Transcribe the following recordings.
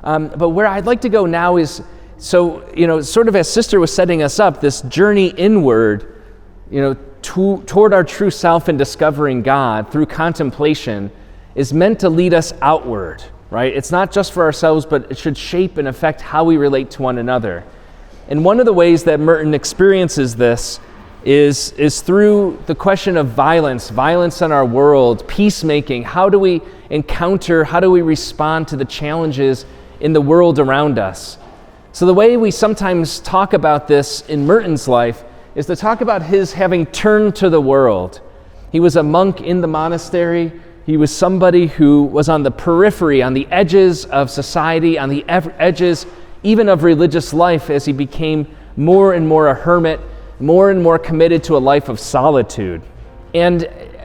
But where I'd like to go now is, sort of as Sister was setting us up, this journey inward, toward our true self and discovering God through contemplation is meant to lead us outward, right? It's not just for ourselves, but it should shape and affect how we relate to one another. And one of the ways that Merton experiences this is through the question of violence in our world, peacemaking. How do we respond to the challenges in the world around us? So the way we sometimes talk about this in Merton's life is to talk about his having turned to the world. He was a monk in the monastery. He was somebody who was on the periphery, on the edges of society, on the edges even of religious life, as he became more and more a hermit, more and more committed to a life of solitude. And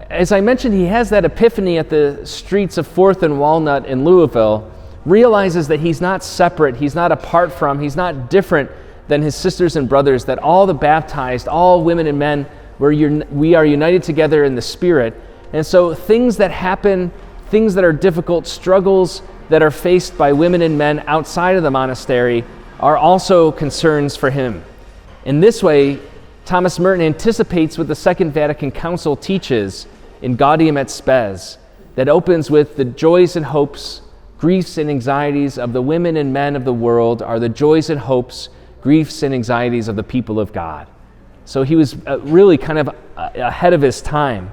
as I mentioned, he has that epiphany at the streets of 4th and Walnut in Louisville, realizes that he's not separate, he's not apart from, he's not different than his sisters and brothers, that all the baptized, all women and men, we are united together in the Spirit. And so things that happen, things that are difficult, struggles that are faced by women and men outside of the monastery are also concerns for him. In this way, Thomas Merton anticipates what the Second Vatican Council teaches in Gaudium et Spes, that opens with the joys and hopes, griefs and anxieties of the women and men of the world are the joys and hopes, griefs and anxieties of the people of God. So he was really kind of ahead of his time.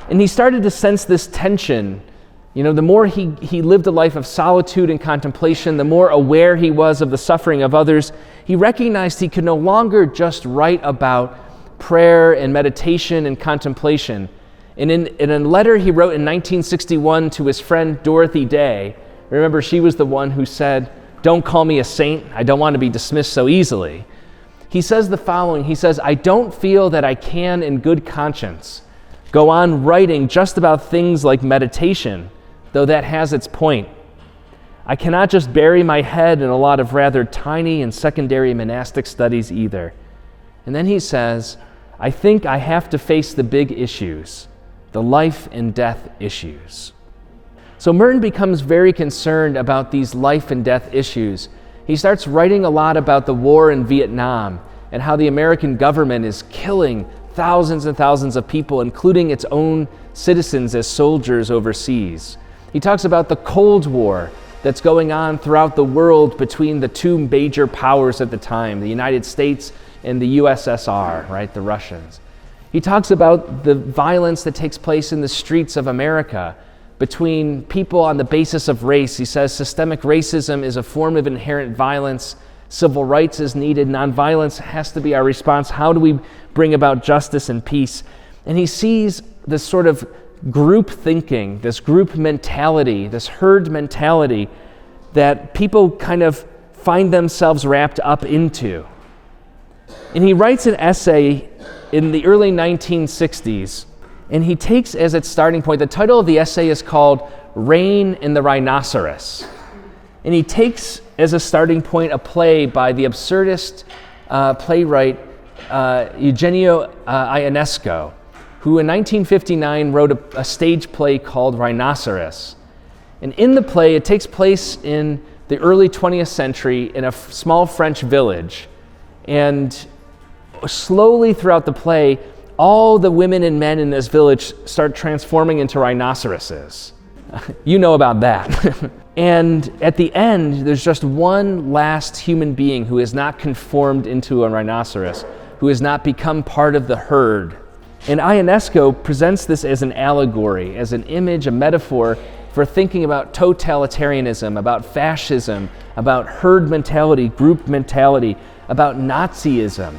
And he started to sense this tension. The more he lived a life of solitude and contemplation, the more aware he was of the suffering of others, he recognized he could no longer just write about prayer and meditation and contemplation. And in a letter he wrote in 1961 to his friend Dorothy Day, remember she was the one who said, "Don't call me a saint, I don't want to be dismissed so easily." He says the following, he says, "I don't feel that I can in good conscience go on writing just about things like meditation, though that has its point. I cannot just bury my head in a lot of rather tiny and secondary monastic studies either." And then he says, "I think I have to face the big issues, the life and death issues." So Merton becomes very concerned about these life and death issues. He starts writing a lot about the war in Vietnam and how the American government is killing thousands and thousands of people, including its own citizens as soldiers overseas. He talks about the Cold War that's going on throughout the world between the two major powers at the time, the United States and the USSR, right, the Russians. He talks about the violence that takes place in the streets of America between people on the basis of race. He says systemic racism is a form of inherent violence. Civil rights is needed. Nonviolence has to be our response. How do we bring about justice and peace? And he sees this sort of group thinking, this group mentality, this herd mentality that people kind of find themselves wrapped up into. And he writes an essay in the early 1960s, and he takes as its starting point, the title of the essay is called Rain in the Rhinoceros. And he takes as a starting point a play by the absurdist playwright Eugenio Ionesco, who in 1959 wrote a stage play called Rhinoceros. And in the play, it takes place in the early 20th century in a small French village. And slowly throughout the play, all the women and men in this village start transforming into rhinoceroses. You know about that. And at the end, there's just one last human being who has not conformed into a rhinoceros, who has not become part of the herd. And Ionesco presents this as an allegory, as an image, a metaphor for thinking about totalitarianism, about fascism, about herd mentality, group mentality, about Nazism,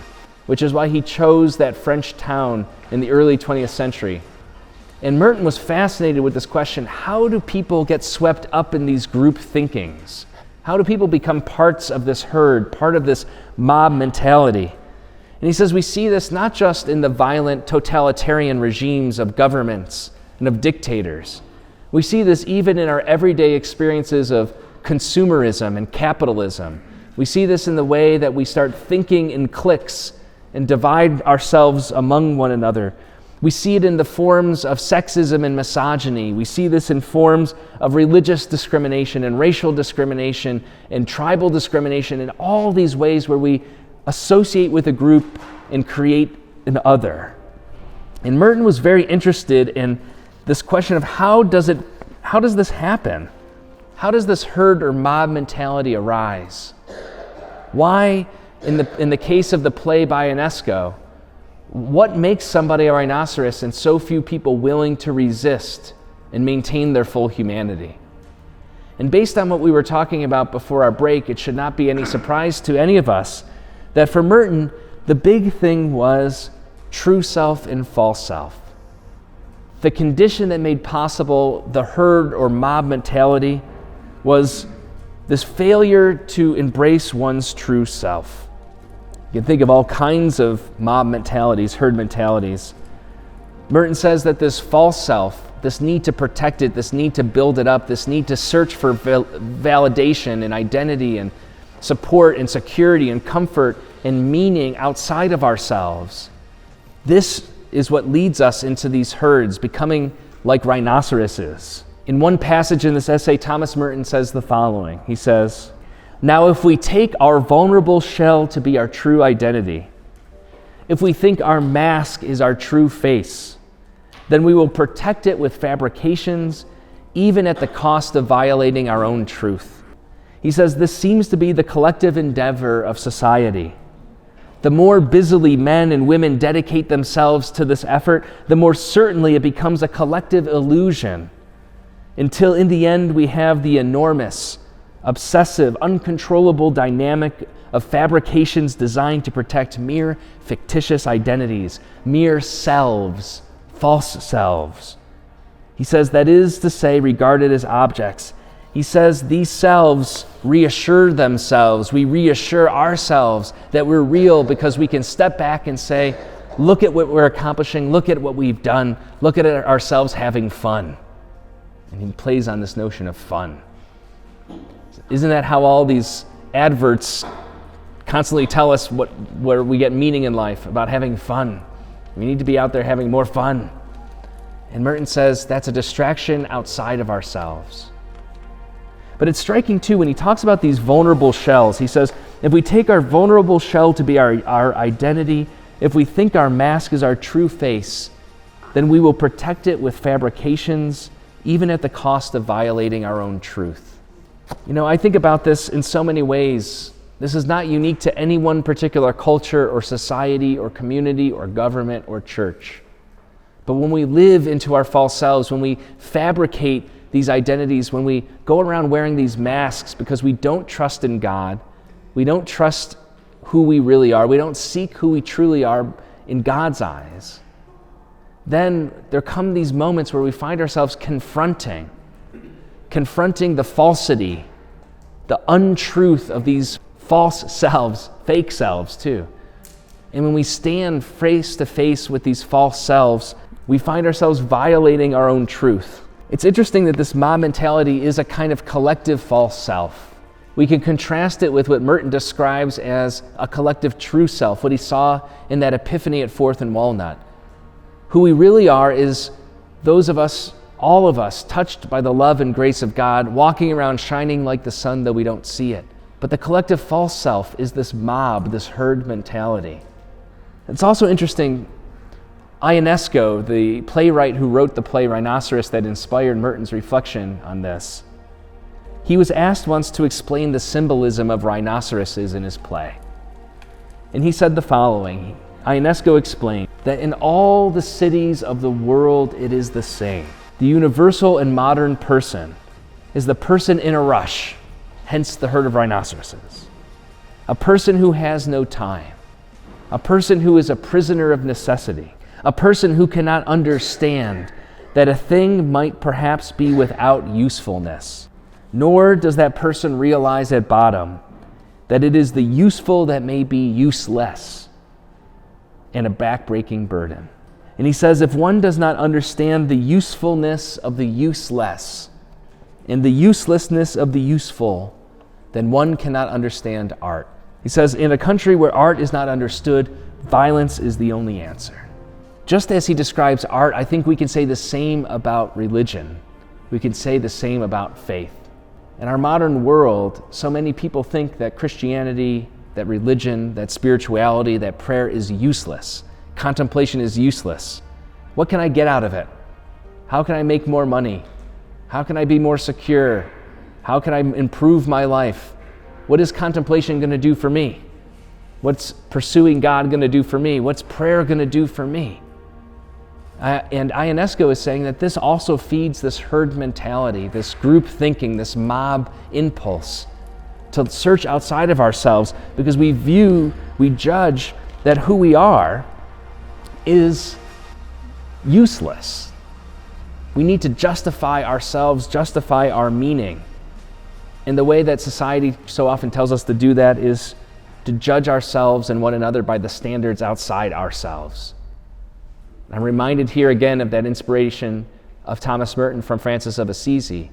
which is why he chose that French town in the early 20th century. And Merton was fascinated with this question: how do people get swept up in these group thinkings? How do people become parts of this herd, part of this mob mentality? And he says we see this not just in the violent totalitarian regimes of governments and of dictators. We see this even in our everyday experiences of consumerism and capitalism. We see this in the way that we start thinking in cliques and divide ourselves among one another. We see it in the forms of sexism and misogyny. We see this in forms of religious discrimination and racial discrimination and tribal discrimination, and all these ways where we associate with a group and create an other. And Merton was very interested in this question of how does this happen? How does this herd or mob mentality arise? Why, in the case of the play by Ionesco, what makes somebody a rhinoceros and so few people willing to resist and maintain their full humanity? And based on what we were talking about before our break, it should not be any surprise to any of us that for Merton, the big thing was true self and false self. The condition that made possible the herd or mob mentality was this failure to embrace one's true self. You can think of all kinds of mob mentalities, herd mentalities. Merton says that this false self, this need to protect it, this need to build it up, this need to search for validation and identity and support and security and comfort and meaning outside of ourselves. This is what leads us into these herds, becoming like rhinoceroses. In one passage in this essay, Thomas Merton says the following. He says, "Now if we take our vulnerable shell to be our true identity, if we think our mask is our true face, then we will protect it with fabrications, even at the cost of violating our own truth." He says this seems to be the collective endeavor of society. The more busily men and women dedicate themselves to this effort, the more certainly it becomes a collective illusion, until in the end we have the enormous, obsessive, uncontrollable dynamic of fabrications designed to protect mere fictitious identities, mere selves, false selves. He says that is to say, regarded as objects. He says these selves reassure themselves. We reassure ourselves that we're real because we can step back and say, look at what we're accomplishing, look at what we've done, look at ourselves having fun. And he plays on this notion of fun. Isn't that how all these adverts constantly tell us where we get meaning in life, about having fun? We need to be out there having more fun. And Merton says that's a distraction outside of ourselves. But it's striking too when he talks about these vulnerable shells. He says, if we take our vulnerable shell to be our identity, if we think our mask is our true face, then we will protect it with fabrications, even at the cost of violating our own truth. You know, I think about this in so many ways. This is not unique to any one particular culture or society or community or government or church. But when we live into our false selves, when we fabricate these identities, when we go around wearing these masks because we don't trust in God, we don't trust who we really are, we don't seek who we truly are in God's eyes, then there come these moments where we find ourselves confronting the falsity, the untruth of these false selves, fake selves too. And when we stand face to face with these false selves, we find ourselves violating our own truth. It's interesting that this mob mentality is a kind of collective false self. We can contrast it with what Merton describes as a collective true self, what he saw in that epiphany at 4th and Walnut. Who we really are is those of us, all of us, touched by the love and grace of God, walking around shining like the sun though we don't see it. But the collective false self is this mob, this herd mentality. It's also interesting, Ionesco, the playwright who wrote the play Rhinoceros that inspired Merton's reflection on this, he was asked once to explain the symbolism of rhinoceroses in his play. And he said the following. Ionesco explained that in all the cities of the world it is the same. The universal and modern person is the person in a rush, hence the herd of rhinoceroses. A person who has no time. A person who is a prisoner of necessity. A person who cannot understand that a thing might perhaps be without usefulness. Nor does that person realize at bottom that it is the useful that may be useless and a backbreaking burden. And he says, if one does not understand the usefulness of the useless and the uselessness of the useful, then one cannot understand art. He says, in a country where art is not understood, violence is the only answer. Just as he describes art, I think we can say the same about religion. We can say the same about faith. In our modern world, so many people think that Christianity, that religion, that spirituality, that prayer is useless. Contemplation is useless. What can I get out of it? How can I make more money? How can I be more secure? How can I improve my life? What is contemplation going to do for me? What's pursuing God going to do for me? What's prayer going to do for me? And Ionesco is saying that this also feeds this herd mentality, this group thinking, this mob impulse to search outside of ourselves because we judge that who we are is useless. We need to justify ourselves, justify our meaning. And the way that society so often tells us to do that is to judge ourselves and one another by the standards outside ourselves. I'm reminded here again of that inspiration of Thomas Merton from Francis of Assisi,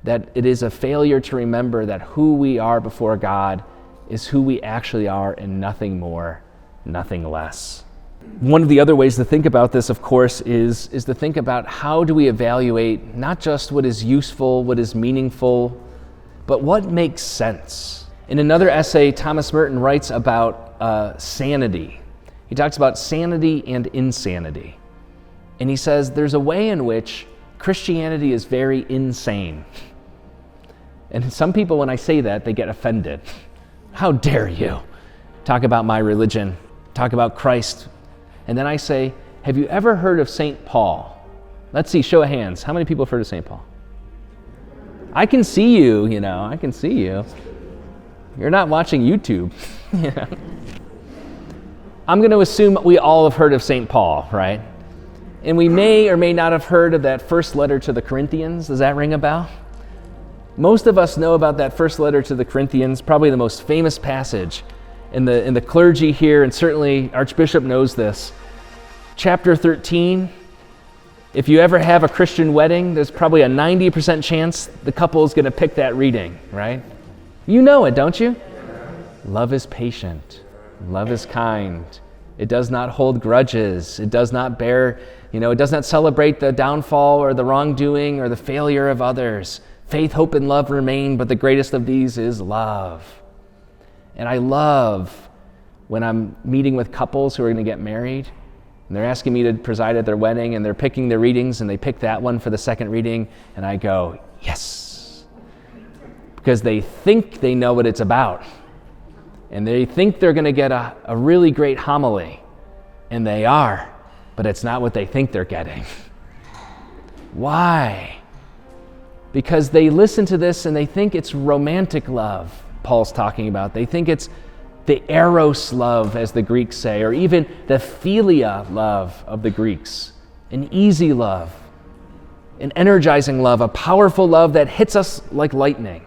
that it is a failure to remember that who we are before God is who we actually are and nothing more, nothing less. One of the other ways to think about this, of course, is to think about how do we evaluate not just what is useful, what is meaningful, but what makes sense. In another essay, Thomas Merton writes about sanity. He talks about sanity and insanity. And he says there's a way in which Christianity is very insane. And some people, when I say that, they get offended. How dare you talk about my religion, talk about Christ? And then I say, have you ever heard of St. Paul? Let's see, show of hands. How many people have heard of St. Paul? I can see you, I can see you. You're not watching YouTube. I'm going to assume we all have heard of St. Paul, right? And we may or may not have heard of that first letter to the Corinthians. Does that ring a bell? Most of us know about that first letter to the Corinthians, probably the most famous passage in the clergy here, and certainly Archbishop knows this. Chapter 13, if you ever have a Christian wedding, there's probably a 90% chance the couple is going to pick that reading, right? You know it, don't you? Love is patient. Love is kind. It does not hold grudges. It does not bear, it does not celebrate the downfall or the wrongdoing or the failure of others. Faith, hope, and love remain, but the greatest of these is love. And I love when I'm meeting with couples who are going to get married, and they're asking me to preside at their wedding, and they're picking their readings, and they pick that one for the second reading, and I go, yes. Because they think they know what it's about. And they think they're going to get a really great homily, and they are, but it's not what they think they're getting. Why? Because they listen to this and they think it's romantic love Paul's talking about. They think it's the eros love, as the Greeks say, or even the philia love of the Greeks, an easy love, an energizing love, a powerful love that hits us like lightning.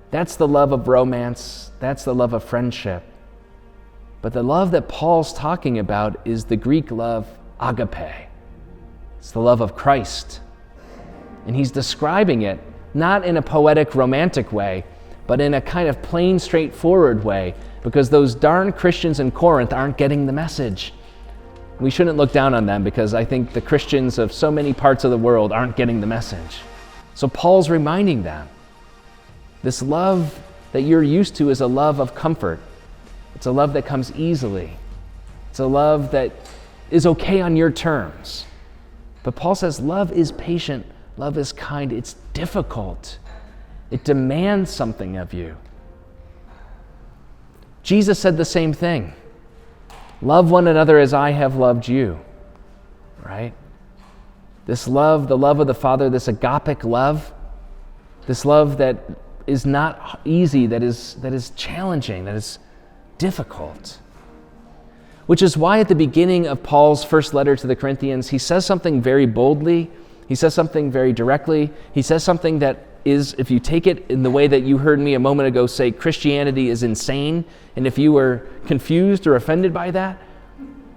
That's the love of romance. That's the love of friendship. But the love that Paul's talking about is the Greek love agape. It's the love of Christ. And he's describing it not in a poetic, romantic way, but in a kind of plain, straightforward way, because those darn Christians in Corinth aren't getting the message. We shouldn't look down on them, because I think the Christians of so many parts of the world aren't getting the message. So Paul's reminding them, this love that you're used to is a love of comfort. It's a love that comes easily. It's a love that is okay on your terms. But Paul says love is patient, love is kind, it's difficult. It demands something of you. Jesus said the same thing. Love one another as I have loved you, right? This love, the love of the Father, this agapic love, this love that is not easy, that is challenging, that is difficult. Which is why at the beginning of Paul's first letter to the Corinthians, he says something very boldly, he says something very directly, he says something that is, if you take it in the way that you heard me a moment ago say, Christianity is insane, and if you were confused or offended by that,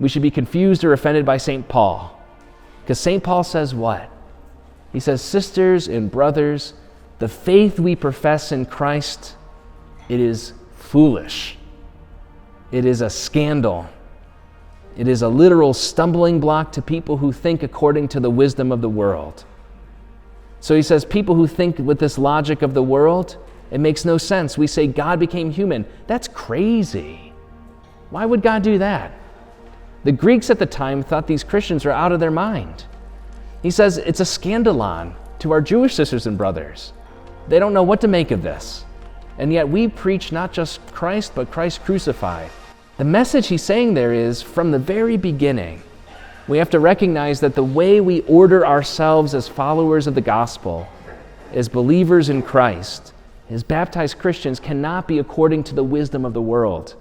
we should be confused or offended by St. Paul. Because St. Paul says what? He says, sisters and brothers, the faith we profess in Christ, it is foolish. It is a scandal. It is a literal stumbling block to people who think according to the wisdom of the world. So he says, people who think with this logic of the world, it makes no sense. We say God became human. That's crazy. Why would God do that? The Greeks at the time thought these Christians were out of their mind. He says it's a scandalon to our Jewish sisters and brothers. They don't know what to make of this. And yet we preach not just Christ, but Christ crucified. The message he's saying there is, from the very beginning, we have to recognize that the way we order ourselves as followers of the gospel, as believers in Christ, as baptized Christians, cannot be according to the wisdom of the world.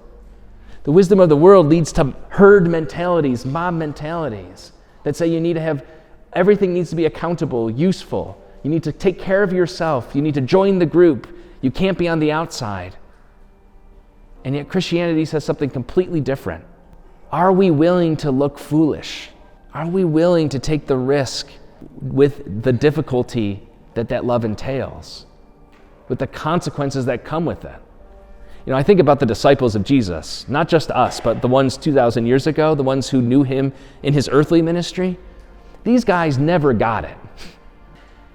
The wisdom of the world leads to herd mentalities, mob mentalities, that say you need to have, everything needs to be accountable, useful. You need to take care of yourself. You need to join the group. You can't be on the outside. And yet Christianity says something completely different. Are we willing to look foolish? Are we willing to take the risk with the difficulty that love entails, with the consequences that come with it? You know, I think about the disciples of Jesus, not just us, but the ones 2,000 years ago, the ones who knew him in his earthly ministry. These guys never got it,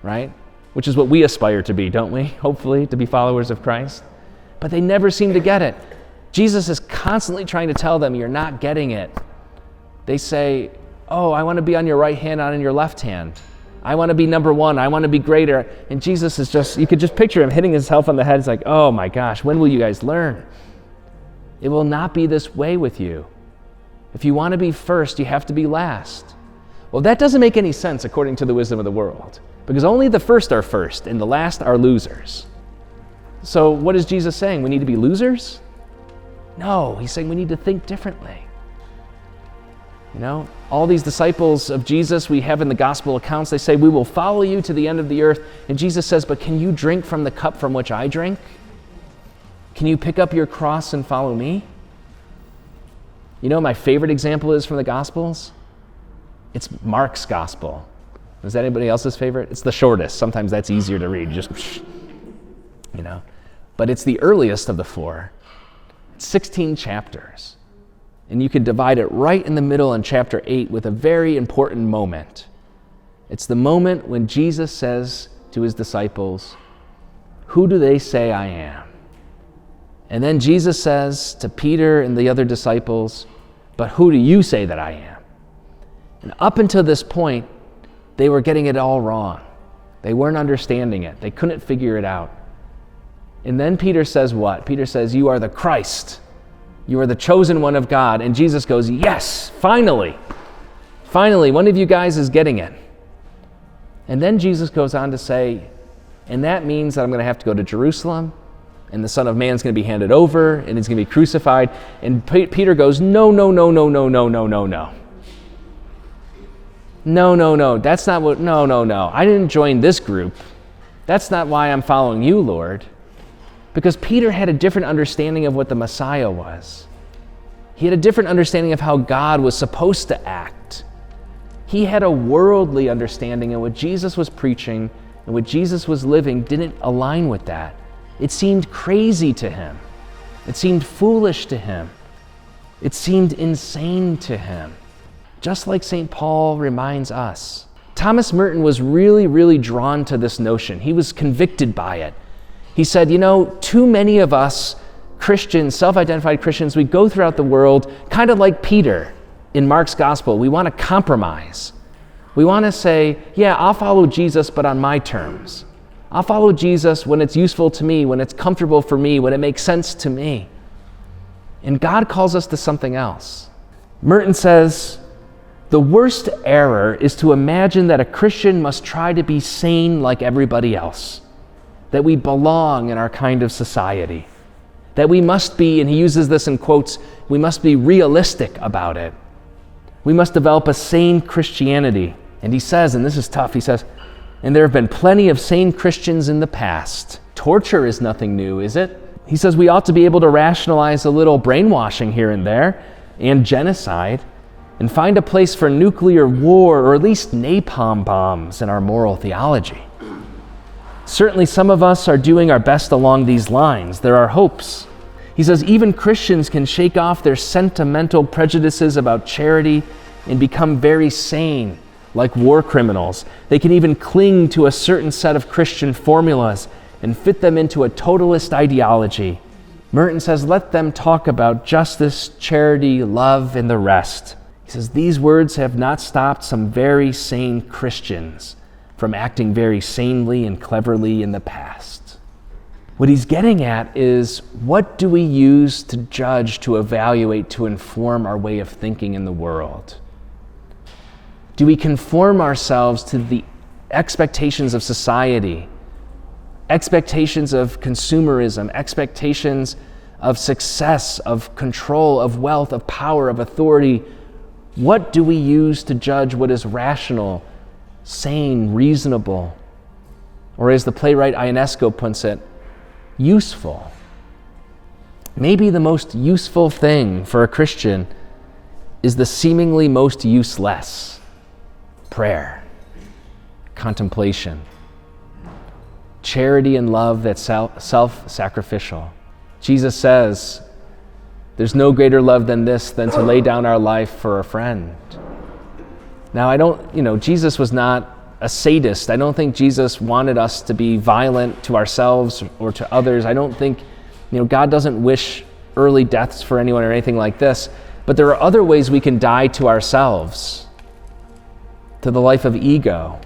right? Which is what we aspire to be, don't we? Hopefully, to be followers of Christ. But they never seem to get it. Jesus is constantly trying to tell them, you're not getting it. They say, oh, I want to be on your right hand, not on your left hand. I want to be number one. I want to be greater. And Jesus is just, you could just picture him hitting himself on the head. It's like, oh my gosh, when will you guys learn? It will not be this way with you. If you want to be first, you have to be last. Well, that doesn't make any sense according to the wisdom of the world, because only the first are first and the last are losers. So what is Jesus saying? We need to be losers? No, he's saying we need to think differently. You know, all these disciples of Jesus we have in the gospel accounts, they say, we will follow you to the end of the earth. And Jesus says, but can you drink from the cup from which I drink? Can you pick up your cross and follow me? You know what my favorite example is from the gospels? It's Mark's gospel. Is that anybody else's favorite? It's the shortest. Sometimes that's easier to read. You know, but it's the earliest of the four. It's 16 chapters. And you can divide it right in the middle in chapter 8 with a very important moment. It's the moment when Jesus says to his disciples, who do they say I am? And then Jesus says to Peter and the other disciples, but who do you say that I am? And up until this point, they were getting it all wrong. They weren't understanding it. They couldn't figure it out. And then Peter says what? Peter says, you are the Christ. You are the chosen one of God. And Jesus goes, yes, finally. Finally, one of you guys is getting it. And then Jesus goes on to say, and that means that I'm going to have to go to Jerusalem, and the Son of Man is going to be handed over, and he's going to be crucified. And Peter goes, no. No, that's not what, no. I didn't join this group. That's not why I'm following you, Lord. Because Peter had a different understanding of what the Messiah was. He had a different understanding of how God was supposed to act. He had a worldly understanding, and what Jesus was preaching and what Jesus was living didn't align with that. It seemed crazy to him. It seemed foolish to him. It seemed insane to him. Just like St. Paul reminds us. Thomas Merton was really drawn to this notion. He was convicted by it. He said, you know, too many of us Christians, self-identified Christians, we go throughout the world kind of like Peter in Mark's gospel. We want to compromise. We want to say, yeah, I'll follow Jesus, but on my terms. I'll follow Jesus when it's useful to me, when it's comfortable for me, when it makes sense to me. And God calls us to something else. Merton says, the worst error is to imagine that a Christian must try to be sane like everybody else, that we belong in our kind of society, that we must be, and he uses this in quotes, we must be realistic about it. We must develop a sane Christianity. And he says, and this is tough, he says, and there have been plenty of sane Christians in the past. Torture is nothing new, is it? He says we ought to be able to rationalize a little brainwashing here and there, and genocide, and find a place for nuclear war, or at least napalm bombs in our moral theology. Certainly some of us are doing our best along these lines. There are hopes. He says even Christians can shake off their sentimental prejudices about charity and become very sane, like war criminals. They can even cling to a certain set of Christian formulas and fit them into a totalist ideology. Merton says, let them talk about justice, charity, love, and the rest. He says, these words have not stopped some very sane Christians from acting very sanely and cleverly in the past. What he's getting at is, what do we use to judge, to evaluate, to inform our way of thinking in the world? Do we conform ourselves to the expectations of society, expectations of consumerism, expectations of success, of control, of wealth, of power, of authority? What do we use to judge what is rational, sane, reasonable? Or as the playwright Ionesco puts it, useful. Maybe the most useful thing for a Christian is the seemingly most useless: prayer, contemplation, charity and love that's self-sacrificial. Jesus says, there's no greater love than this, than to lay down our life for a friend. Now, Jesus was not a sadist. I don't think Jesus wanted us to be violent to ourselves or to others. I don't think, God doesn't wish early deaths for anyone or anything like this. But there are other ways we can die to ourselves, to the life of ego.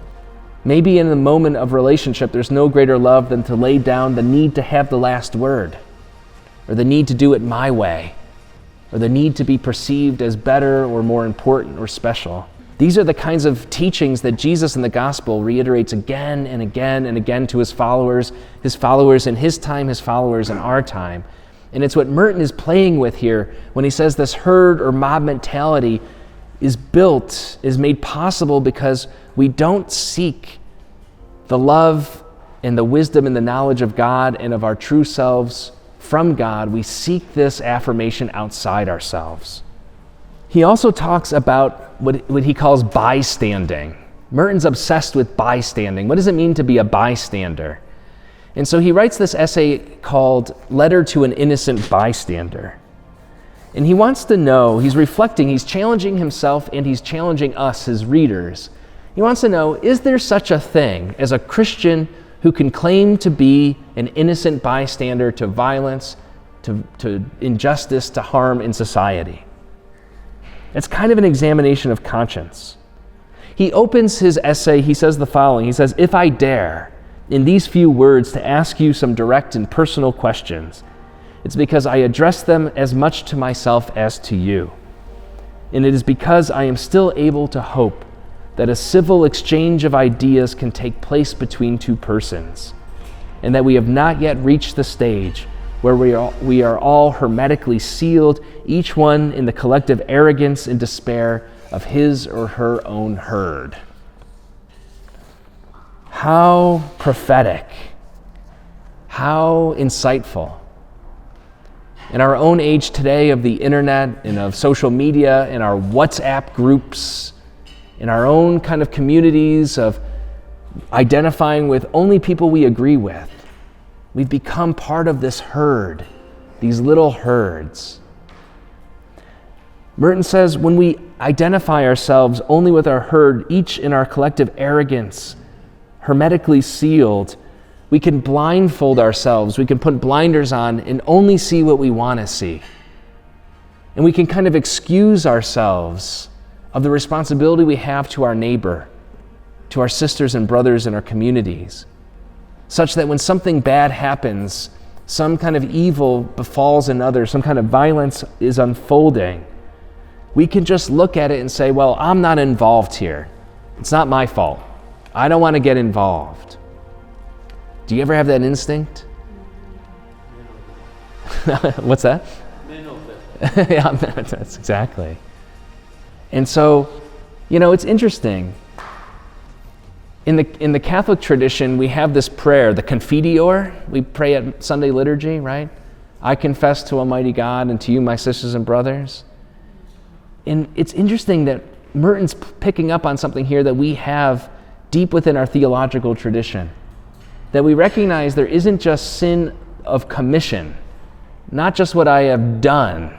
Maybe in the moment of relationship, there's no greater love than to lay down the need to have the last word, or the need to do it my way, or the need to be perceived as better or more important or special. These are the kinds of teachings that Jesus in the gospel reiterates again and again and again to his followers in his time, his followers in our time. And it's what Merton is playing with here when he says this herd or mob mentality is made possible because we don't seek the love and the wisdom and the knowledge of God and of our true selves from God. We seek this affirmation outside ourselves. He also talks about what he calls bystanding. Merton's obsessed with bystanding. What does it mean to be a bystander? And so he writes this essay called Letter to an Innocent Bystander. And he wants to know, he's reflecting, he's challenging himself and he's challenging us, his readers. He wants to know, is there such a thing as a Christian who can claim to be an innocent bystander to violence, to injustice, to harm in society? It's kind of an examination of conscience. He opens his essay, he says the following. He says, if I dare, in these few words, to ask you some direct and personal questions, it's because I address them as much to myself as to you. And it is because I am still able to hope that a civil exchange of ideas can take place between two persons, and that we have not yet reached the stage where we are all hermetically sealed, each one in the collective arrogance and despair of his or her own herd. How prophetic, how insightful. In our own age today of the internet and of social media and our WhatsApp groups, in our own kind of communities of identifying with only people we agree with, we've become part of this herd, these little herds. Merton says when we identify ourselves only with our herd, each in our collective arrogance, hermetically sealed, we can blindfold ourselves, we can put blinders on and only see what we want to see. And we can kind of excuse ourselves of the responsibility we have to our neighbor, to our sisters and brothers in our communities, such that when something bad happens, some kind of evil befalls another, some kind of violence is unfolding, we can just look at it and say, well, I'm not involved here. It's not my fault. I don't want to get involved. Do you ever have that instinct? What's that? Yeah, that's exactly. And so, it's interesting. In the Catholic tradition, we have this prayer, the Confiteor. We pray at Sunday liturgy, right? I confess to Almighty God and to you, my sisters and brothers. And it's interesting that Merton's picking up on something here that we have deep within our theological tradition, that we recognize there isn't just sin of commission, not just what I have done,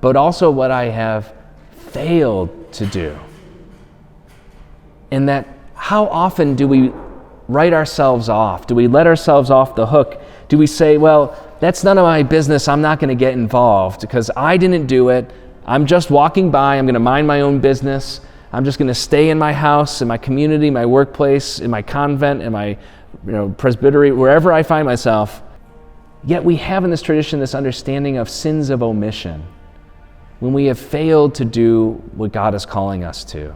but also what I have failed to do. And that how often do we write ourselves off? Do we let ourselves off the hook? Do we say, well, that's none of my business, I'm not going to get involved because I didn't do it. I'm just walking by, I'm going to mind my own business. I'm just going to stay in my house, in my community, my workplace, in my convent, in my presbytery, wherever I find myself. Yet we have in this tradition this understanding of sins of omission, when we have failed to do what God is calling us to.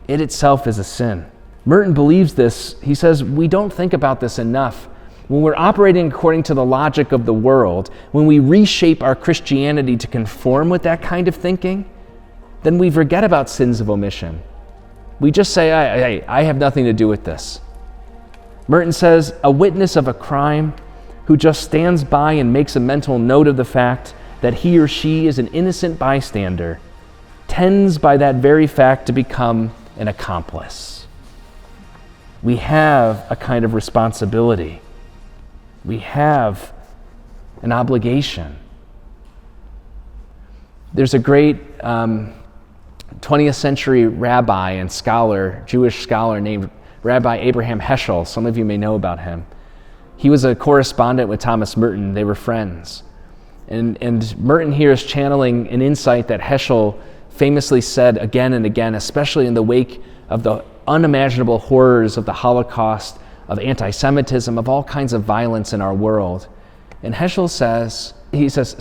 It itself is a sin. Merton believes this. He says, we don't think about this enough. When we're operating according to the logic of the world, when we reshape our Christianity to conform with that kind of thinking, then we forget about sins of omission. We just say, I have nothing to do with this. Merton says, a witness of a crime who just stands by and makes a mental note of the fact that he or she is an innocent bystander tends by that very fact to become an accomplice. We have a kind of responsibility. We have an obligation. There's a great 20th century rabbi and scholar, Jewish scholar named Rabbi Abraham Heschel. Some of you may know about him. He was a correspondent with Thomas Merton. They were friends. And Merton here is channeling an insight that Heschel famously said again and again, especially in the wake of the unimaginable horrors of the Holocaust, of anti-Semitism, of all kinds of violence in our world. And Heschel says,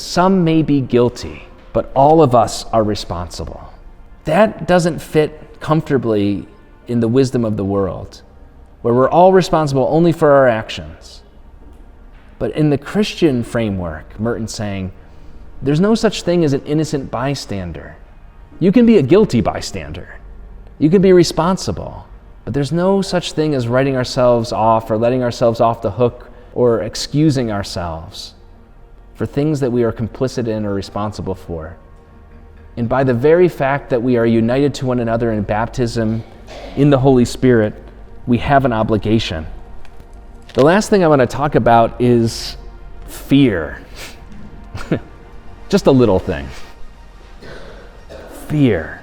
some may be guilty, but all of us are responsible. That doesn't fit comfortably in the wisdom of the world, where we're all responsible only for our actions. But in the Christian framework, Merton's saying, there's no such thing as an innocent bystander. You can be a guilty bystander. You can be responsible. But there's no such thing as writing ourselves off or letting ourselves off the hook or excusing ourselves for things that we are complicit in or responsible for. And by the very fact that we are united to one another in baptism in the Holy Spirit, we have an obligation. The last thing I want to talk about is fear. Just a little thing. Fear.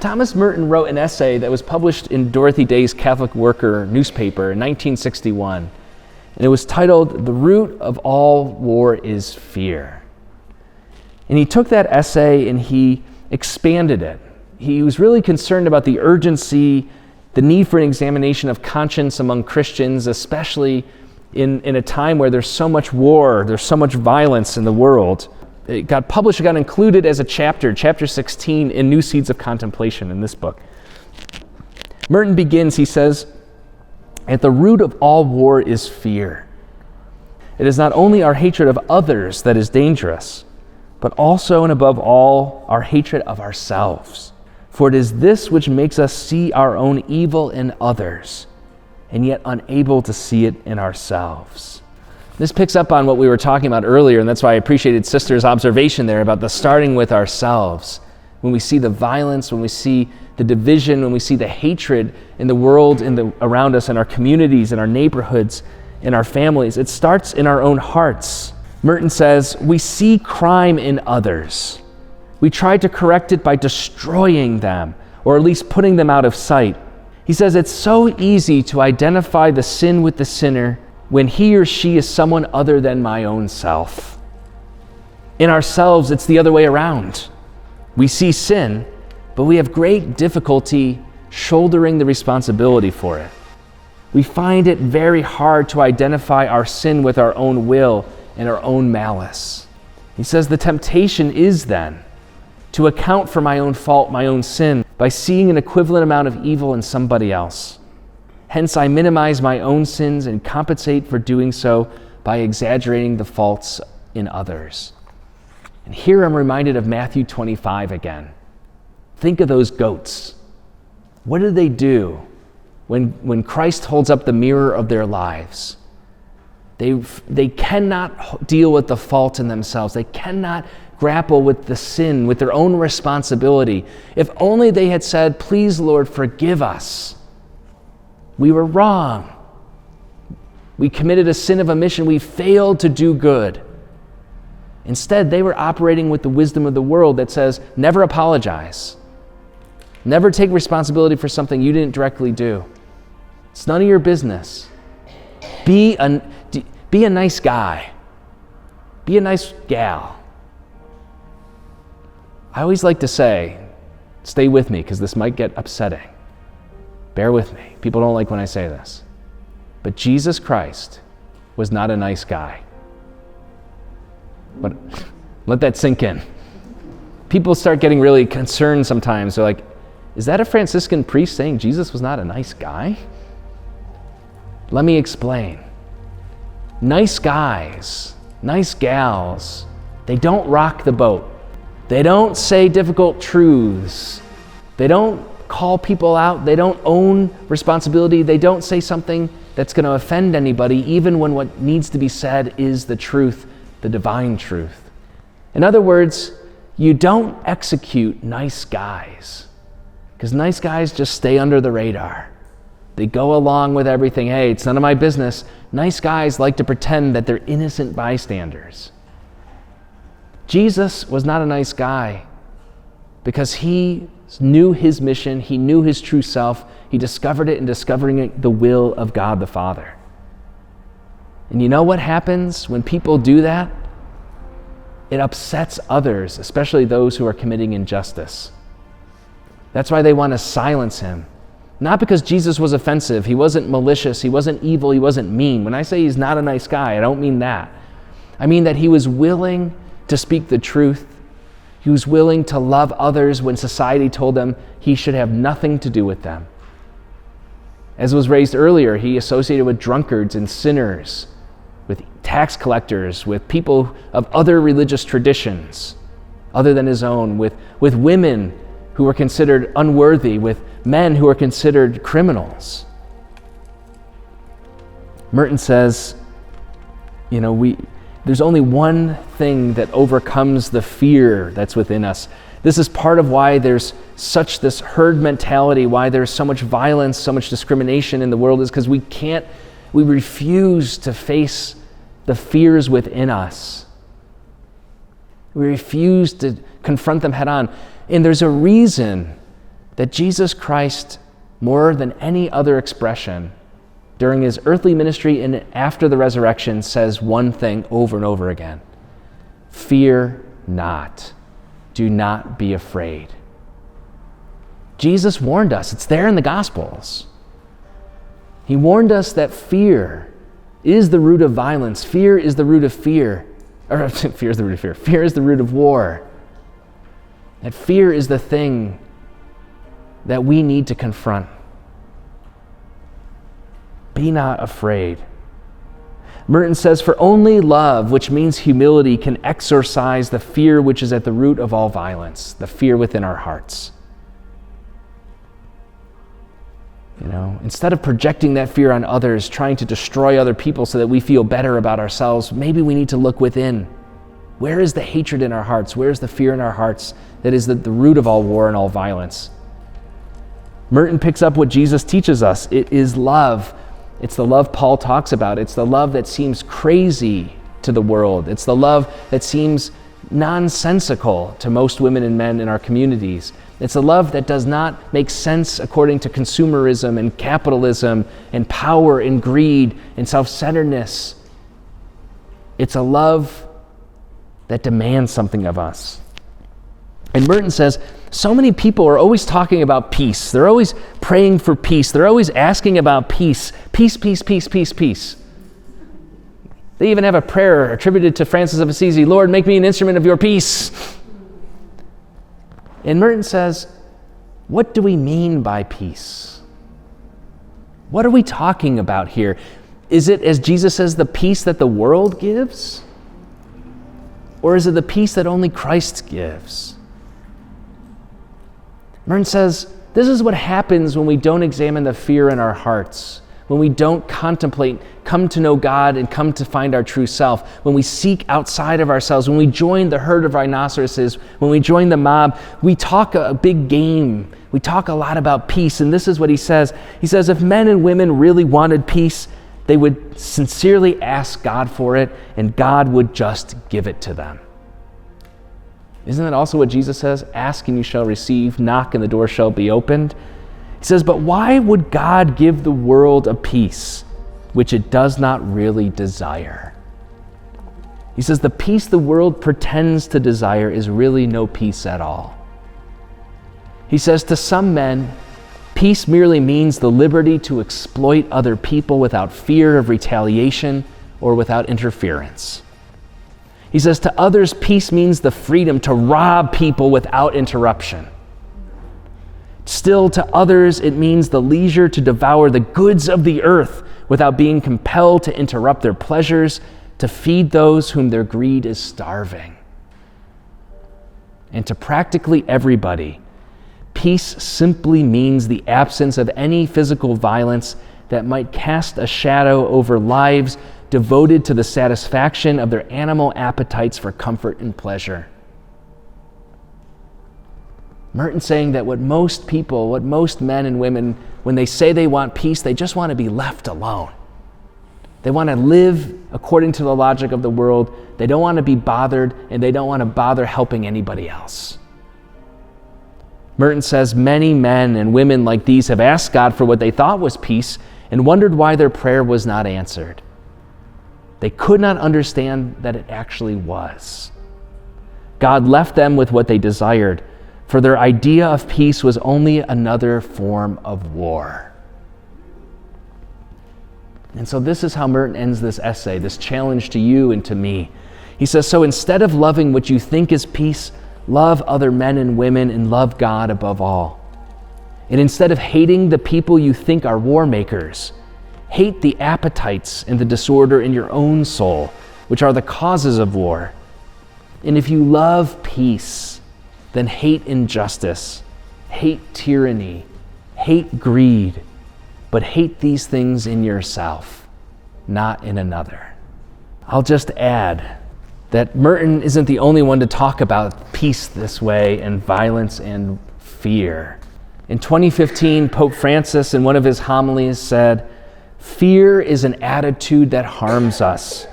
Thomas Merton wrote an essay that was published in Dorothy Day's Catholic Worker newspaper in 1961, and it was titled, "The Root of All War is Fear." And he took that essay and he expanded it. He was really concerned about the urgency, the need for an examination of conscience among Christians, especially in a time where there's so much war, there's so much violence in the world. It got published, it got included as a chapter 16 in New Seeds of Contemplation in this book. Merton begins, he says, "At the root of all war is fear. It is not only our hatred of others that is dangerous, but also and above all our hatred of ourselves. For it is this which makes us see our own evil in others, and yet unable to see it in ourselves." This picks up on what we were talking about earlier, and that's why I appreciated Sister's observation there about the starting with ourselves. When we see the violence, when we see the division, when we see the hatred in the world around us, in our communities, in our neighborhoods, in our families, it starts in our own hearts. Merton says, we see crime in others. We try to correct it by destroying them, or at least putting them out of sight. He says it's so easy to identify the sin with the sinner when he or she is someone other than my own self. In ourselves, it's the other way around. We see sin, but we have great difficulty shouldering the responsibility for it. We find it very hard to identify our sin with our own will and our own malice. He says the temptation is then to account for my own fault, my own sin, by seeing an equivalent amount of evil in somebody else. Hence, I minimize my own sins and compensate for doing so by exaggerating the faults in others. And here I'm reminded of Matthew 25 again. Think of those goats. What do they do when Christ holds up the mirror of their lives? They cannot deal with the fault in themselves. They cannot grapple with the sin, with their own responsibility. If only they had said, "Please, Lord, forgive us. We were wrong. We committed a sin of omission. We failed to do good." Instead, they were operating with the wisdom of the world that says, never apologize. Never take responsibility for something you didn't directly do. It's none of your business. Be a nice guy. Be a nice gal. I always like to say, stay with me because this might get upsetting. Bear with me. People don't like when I say this. But Jesus Christ was not a nice guy. But let that sink in. People start getting really concerned sometimes. They're like, is that a Franciscan priest saying Jesus was not a nice guy? Let me explain. Nice guys, nice gals, they don't rock the boat. They don't say difficult truths. They don't call people out. They don't own responsibility. They don't say something that's going to offend anybody, even when what needs to be said is the truth, the divine truth. In other words, you don't execute nice guys, because nice guys just stay under the radar. They go along with everything. Hey, it's none of my business. Nice guys like to pretend that they're innocent bystanders. Jesus was not a nice guy because he knew his mission. He knew his true self. He discovered it in discovering the will of God the Father. And you know what happens when people do that? It upsets others, especially those who are committing injustice. That's why they want to silence him. Not because Jesus was offensive. He wasn't malicious. He wasn't evil. He wasn't mean. When I say he's not a nice guy, I don't mean that. I mean that he was willing to speak the truth. He was willing to love others when society told them he should have nothing to do with them. As was raised earlier, he associated with drunkards and sinners, with tax collectors, with people of other religious traditions other than his own, with women who were considered unworthy, with men who were considered criminals. Merton says, there's only one thing that overcomes the fear that's within us. This is part of why there's such this herd mentality, why there's so much violence, so much discrimination in the world, is because we refuse to face the fears within us. We refuse to confront them head on. And there's a reason that Jesus Christ, more than any other expression, during his earthly ministry and after the resurrection, says one thing over and over again. Fear not. Do not be afraid. Jesus warned us. It's there in the Gospels. He warned us that fear is the root of violence. Fear is the root of fear. Or fear is the root of fear. Fear is the root of war. That fear is the thing that we need to confront. Be not afraid. Merton says, for only love, which means humility, can exorcise the fear which is at the root of all violence, the fear within our hearts. Instead of projecting that fear on others, trying to destroy other people so that we feel better about ourselves, maybe we need to look within. Where is the hatred in our hearts? Where is the fear in our hearts that is the root of all war and all violence? Merton picks up what Jesus teaches us. It is love. It's the love Paul talks about. It's the love that seems crazy to the world. It's the love that seems nonsensical to most women and men in our communities. It's a love that does not make sense according to consumerism and capitalism and power and greed and self-centeredness. It's a love that demands something of us. And Merton says, so many people are always talking about peace. They're always praying for peace. They're always asking about peace. Peace, peace, peace, peace, peace. They even have a prayer attributed to Francis of Assisi, Lord, make me an instrument of your peace. And Merton says, what do we mean by peace? What are we talking about here? Is it, as Jesus says, the peace that the world gives? Or is it the peace that only Christ gives? Merton says, this is what happens when we don't examine the fear in our hearts, when we don't contemplate, come to know God and come to find our true self, when we seek outside of ourselves, when we join the herd of rhinoceroses, when we join the mob, we talk a big game. We talk a lot about peace, and this is what he says. He says, if men and women really wanted peace, they would sincerely ask God for it, and God would just give it to them. Isn't that also what Jesus says? Ask and you shall receive, knock and the door shall be opened. He says, but why would God give the world a peace which it does not really desire? He says the peace the world pretends to desire is really no peace at all. He says to some men, peace merely means the liberty to exploit other people without fear of retaliation or without interference. He says to others, peace means the freedom to rob people without interruption. Still, to others, it means the leisure to devour the goods of the earth without being compelled to interrupt their pleasures, to feed those whom their greed is starving. And to practically everybody, peace simply means the absence of any physical violence that might cast a shadow over lives devoted to the satisfaction of their animal appetites for comfort and pleasure. Merton's saying that what most people, what most men and women, when they say they want peace, they just want to be left alone. They want to live according to the logic of the world. They don't want to be bothered, and they don't want to bother helping anybody else. Merton says many men and women like these have asked God for what they thought was peace and wondered why their prayer was not answered. They could not understand that it actually was. God left them with what they desired, for their idea of peace was only another form of war. And so this is how Merton ends this essay, this challenge to you and to me. He says, so instead of loving what you think is peace, love other men and women and love God above all. And instead of hating the people you think are war makers, hate the appetites and the disorder in your own soul, which are the causes of war. And if you love peace, then hate injustice, hate tyranny, hate greed, but hate these things in yourself, not in another. I'll just add that Merton isn't the only one to talk about peace this way and violence and fear. In 2015, Pope Francis, in one of his homilies, said, "Fear is an attitude that harms us.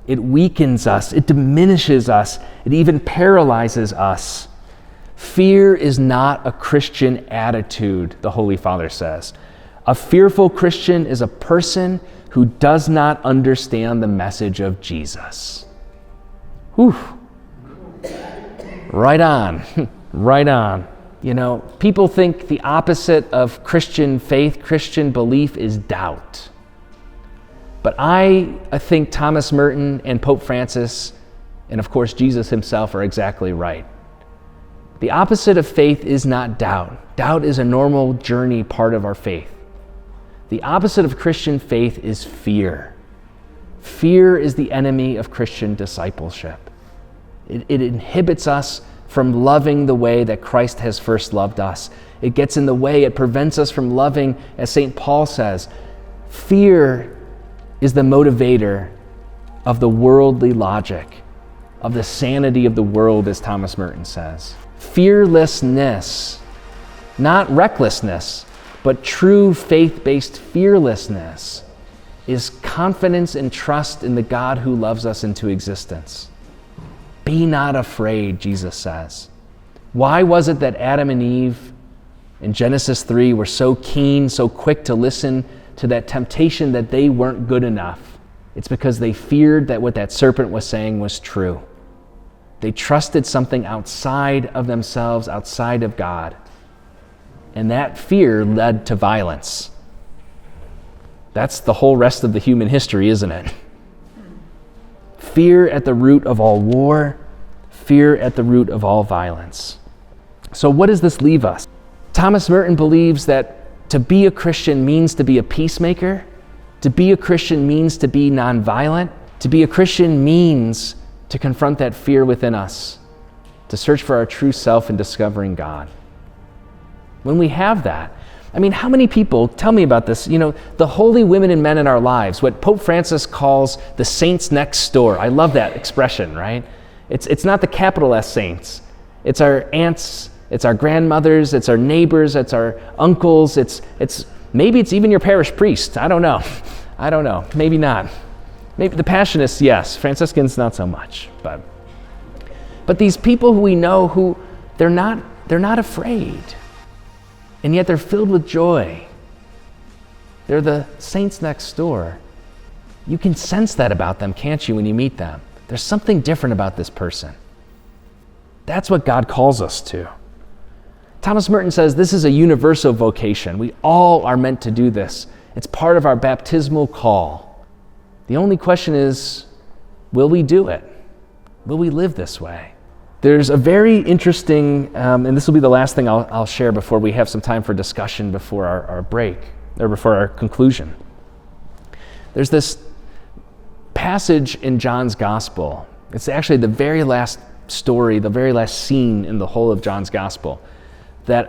It weakens us, it diminishes us, it even paralyzes us. Fear is not a Christian attitude," the Holy Father says. "A fearful Christian is a person who does not understand the message of Jesus." Whew. Right on, right on. You know, people think the opposite of Christian faith, Christian belief is doubt. But I think Thomas Merton and Pope Francis, and of course Jesus himself, are exactly right. The opposite of faith is not doubt. Doubt is a normal journey part of our faith. The opposite of Christian faith is fear. Fear is the enemy of Christian discipleship. It inhibits us from loving the way that Christ has first loved us. It gets in the way, it prevents us from loving, as St. Paul says. Fear is the motivator of the worldly logic, of the sanity of the world, as Thomas Merton says. Fearlessness, not recklessness, but true faith-based fearlessness, is confidence and trust in the God who loves us into existence. Be not afraid, Jesus says. Why was it that Adam and Eve in Genesis 3 were so keen, so quick to listen to that temptation that they weren't good enough? It's because they feared that what that serpent was saying was true. They trusted something outside of themselves, outside of God. And that fear led to violence. That's the whole rest of the human history, isn't it? Fear at the root of all war, fear at the root of all violence. So what does this leave us? Thomas Merton believes that to be a Christian means to be a peacemaker. To be a Christian means to be nonviolent. To be a Christian means to confront that fear within us, to search for our true self in discovering God. When we have that, I mean, how many people, tell me about this, you know, the holy women and men in our lives, what Pope Francis calls the saints next door. I love that expression, right? It's not the capital S saints. It's our aunts, it's our grandmothers, it's our neighbors, it's our uncles, it's maybe it's even your parish priest. I don't know. Maybe not. Maybe the Passionists, yes. Franciscans, not so much. But But these people who we know, who they're not afraid, and yet they're filled with joy. They're the saints next door. You can sense that about them, can't you, when you meet them? There's something different about this person. That's what God calls us to. Thomas Merton says this is a universal vocation. We all are meant to do this. It's part of our baptismal call. The only question is, will we do it? Will we live this way? There's a very interesting, and this will be the last thing I'll share before we have some time for discussion before our break, or before our conclusion. There's this passage in John's Gospel. It's actually the very last story, the very last scene in the whole of John's Gospel that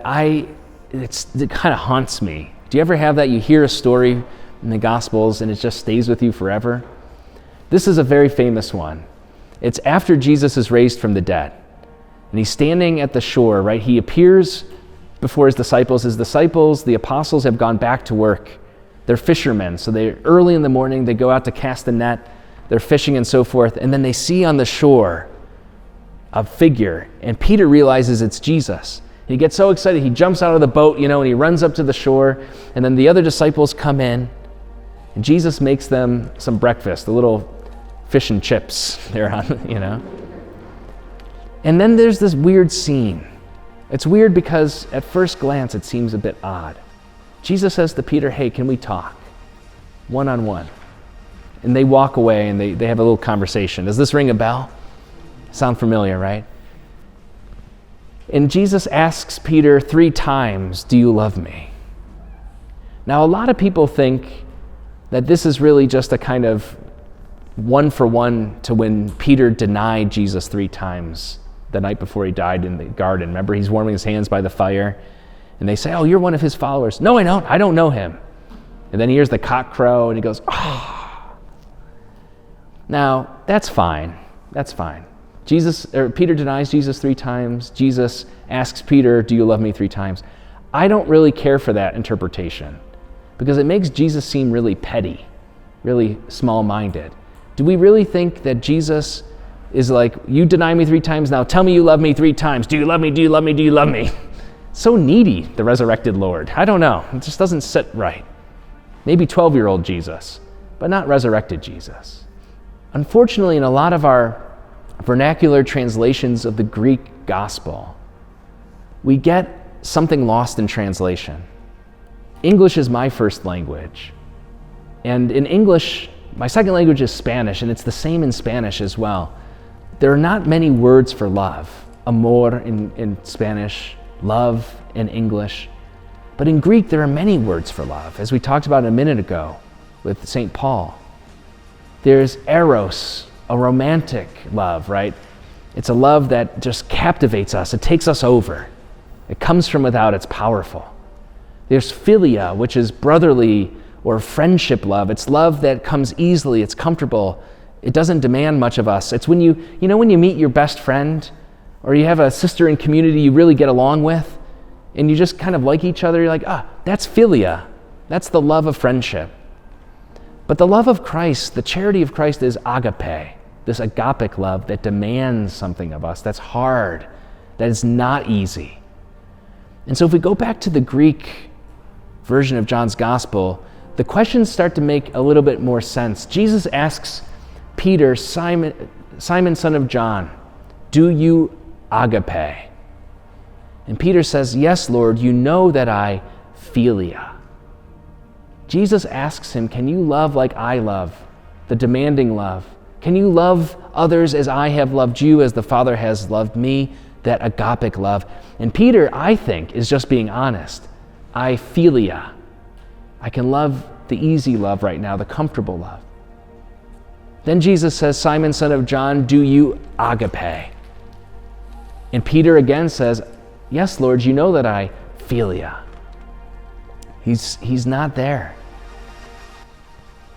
it kind of haunts me. Do you ever have that? You hear a story in the Gospels and it just stays with you forever? This is a very famous one. It's after Jesus is raised from the dead. And he's standing at the shore, right? He appears before his disciples. His disciples, the apostles, have gone back to work. They're fishermen, so they're early in the morning, they go out to cast a net, they're fishing and so forth, and then they see on the shore a figure, and Peter realizes it's Jesus. He gets so excited, he jumps out of the boat, and he runs up to the shore, and then the other disciples come in, and Jesus makes them some breakfast, the little fish and chips they're on, And then there's this weird scene. It's weird because at first glance it seems a bit odd. Jesus says to Peter, hey, can we talk? One-on-one. And they walk away and they have a little conversation. Does this ring a bell? Sound familiar, right? And Jesus asks Peter 3 times, do you love me? Now, a lot of people think that this is really just a kind of one-for-one to when Peter denied Jesus 3 times the night before he died in the garden. Remember, he's warming his hands by the fire, and they say, oh, you're one of his followers. No, I don't know him. And then he hears the cock crow, and he goes, ah. Oh. Now, that's fine. Peter denies Jesus 3 times. Jesus asks Peter, do you love me 3 times? I don't really care for that interpretation because it makes Jesus seem really petty, really small-minded. Do we really think that Jesus is like, you deny me 3 times, now tell me you love me 3 times. Do you love me? Do you love me? Do you love me? So needy, the resurrected Lord. I don't know. It just doesn't sit right. Maybe 12-year-old Jesus, but not resurrected Jesus. Unfortunately, in a lot of our vernacular translations of the Greek gospel, we get something lost in translation. English is my first language. And in English, my second language is Spanish, and it's the same in Spanish as well. There are not many words for love. Amor in Spanish, love in English. But in Greek, there are many words for love, as we talked about a minute ago with St. Paul. There's eros, a romantic love, right? It's a love that just captivates us. It takes us over. It comes from without. It's powerful. There's philia, which is brotherly or friendship love. It's love that comes easily. It's comfortable. It doesn't demand much of us. It's when when you meet your best friend or you have a sister in community you really get along with and you just kind of like each other, you're like, that's philia. That's the love of friendship. But the love of Christ, the charity of Christ is agape, this agapic love that demands something of us, that's hard, that is not easy. And so if we go back to the Greek version of John's Gospel, the questions start to make a little bit more sense. Jesus asks Peter, Simon, son of John, do you agape? And Peter says, yes, Lord, you know that I philia. Jesus asks him, can you love like I love, the demanding love? Can you love others as I have loved you, as the Father has loved me, that agapic love? And Peter, I think, is just being honest. I philia. I can love the easy love right now, the comfortable love. Then Jesus says, Simon, son of John, do you agape? And Peter again says, yes, Lord, you know that I philia. He's not there.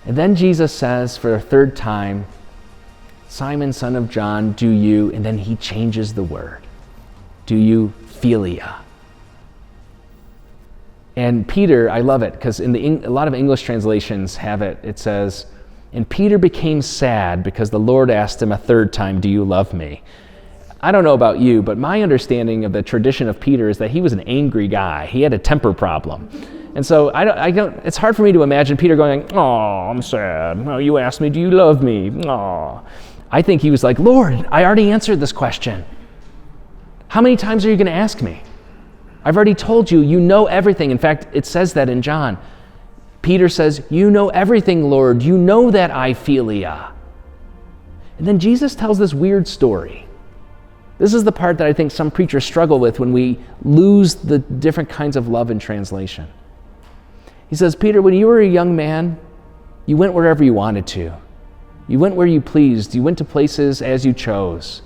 And then Jesus says for a 3rd time, Simon, son of John, do you, and then he changes the word. Do you philia? And Peter, I love it, because a lot of English translations have it. It says, and Peter became sad because the Lord asked him a 3rd time, do you love me? I don't know about you, but my understanding of the tradition of Peter is that he was an angry guy. He had a temper problem. And so it's hard for me to imagine Peter going, "Oh, I'm sad. Oh, you asked me, do you love me? Oh." I think he was like, "Lord, I already answered this question. How many times are you going to ask me? I've already told you, you know everything." In fact, it says that in John. Peter says, "You know everything, Lord. You know that I philia." And then Jesus tells this weird story. This is the part that I think some preachers struggle with when we lose the different kinds of love in translation. He says, "Peter, when you were a young man, you went wherever you wanted to. You went where you pleased. You went to places as you chose.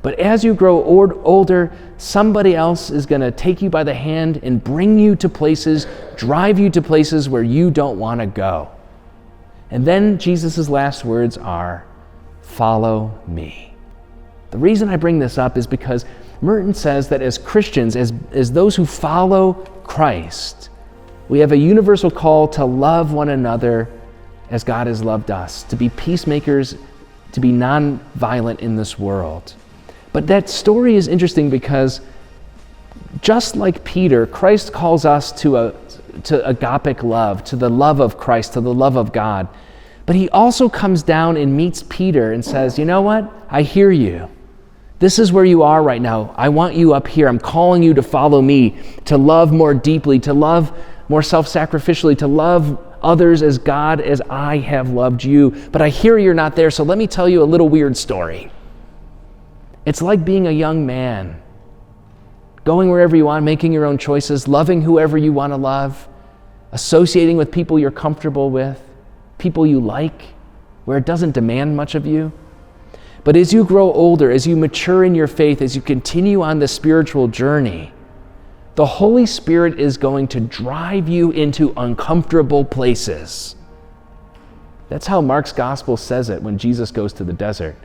But as you grow older, somebody else is going to take you by the hand and bring you to places, drive you to places where you don't want to go." And then Jesus' last words are, "Follow me." The reason I bring this up is because Merton says that as Christians, as those who follow Christ, we have a universal call to love one another as God has loved us, to be peacemakers, to be non-violent in this world. But that story is interesting because just like Peter, Christ calls us to agapic love, to the love of Christ, to the love of God. But he also comes down and meets Peter and says, "You know what? I hear you. This is where you are right now. I want you up here. I'm calling you to follow me, to love more deeply, to love more self-sacrificially, to love others as God as I have loved you. But I hear you're not there, so let me tell you a little weird story." It's like being a young man, going wherever you want, making your own choices, loving whoever you want to love, associating with people you're comfortable with, people you like, where it doesn't demand much of you. But as you grow older, as you mature in your faith, as you continue on the spiritual journey, the Holy Spirit is going to drive you into uncomfortable places. That's how Mark's gospel says it when Jesus goes to the desert.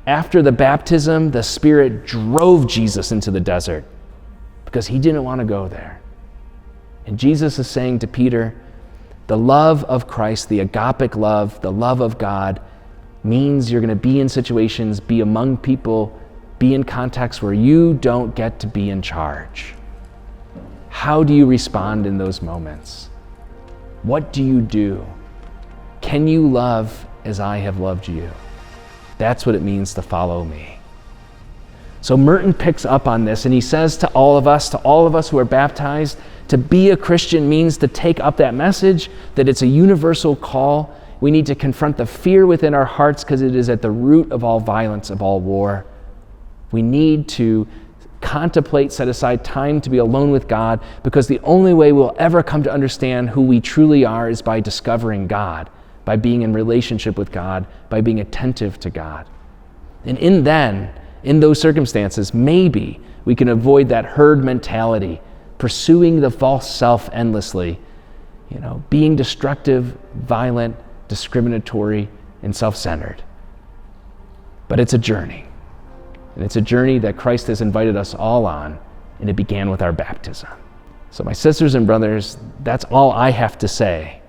After the baptism, the Spirit drove Jesus into the desert because he didn't want to go there. And Jesus is saying to Peter, the love of Christ, the agapic love, the love of God, means you're going to be in situations, be among people, be in contexts where you don't get to be in charge. How do you respond in those moments? What do you do? Can you love as I have loved you? That's what it means to follow me. So Merton picks up on this and he says to all of us who are baptized, to be a Christian means to take up that message, that it's a universal call. We need to confront the fear within our hearts because it is at the root of all violence, of all war. We need to contemplate, set aside time to be alone with God, because the only way we'll ever come to understand who we truly are is by discovering God, by being in relationship with God, by being attentive to God. And in those circumstances, maybe we can avoid that herd mentality, pursuing the false self endlessly, being destructive, violent, discriminatory, and self-centered. But it's a journey. And it's a journey that Christ has invited us all on, and it began with our baptism. So my sisters and brothers, that's all I have to say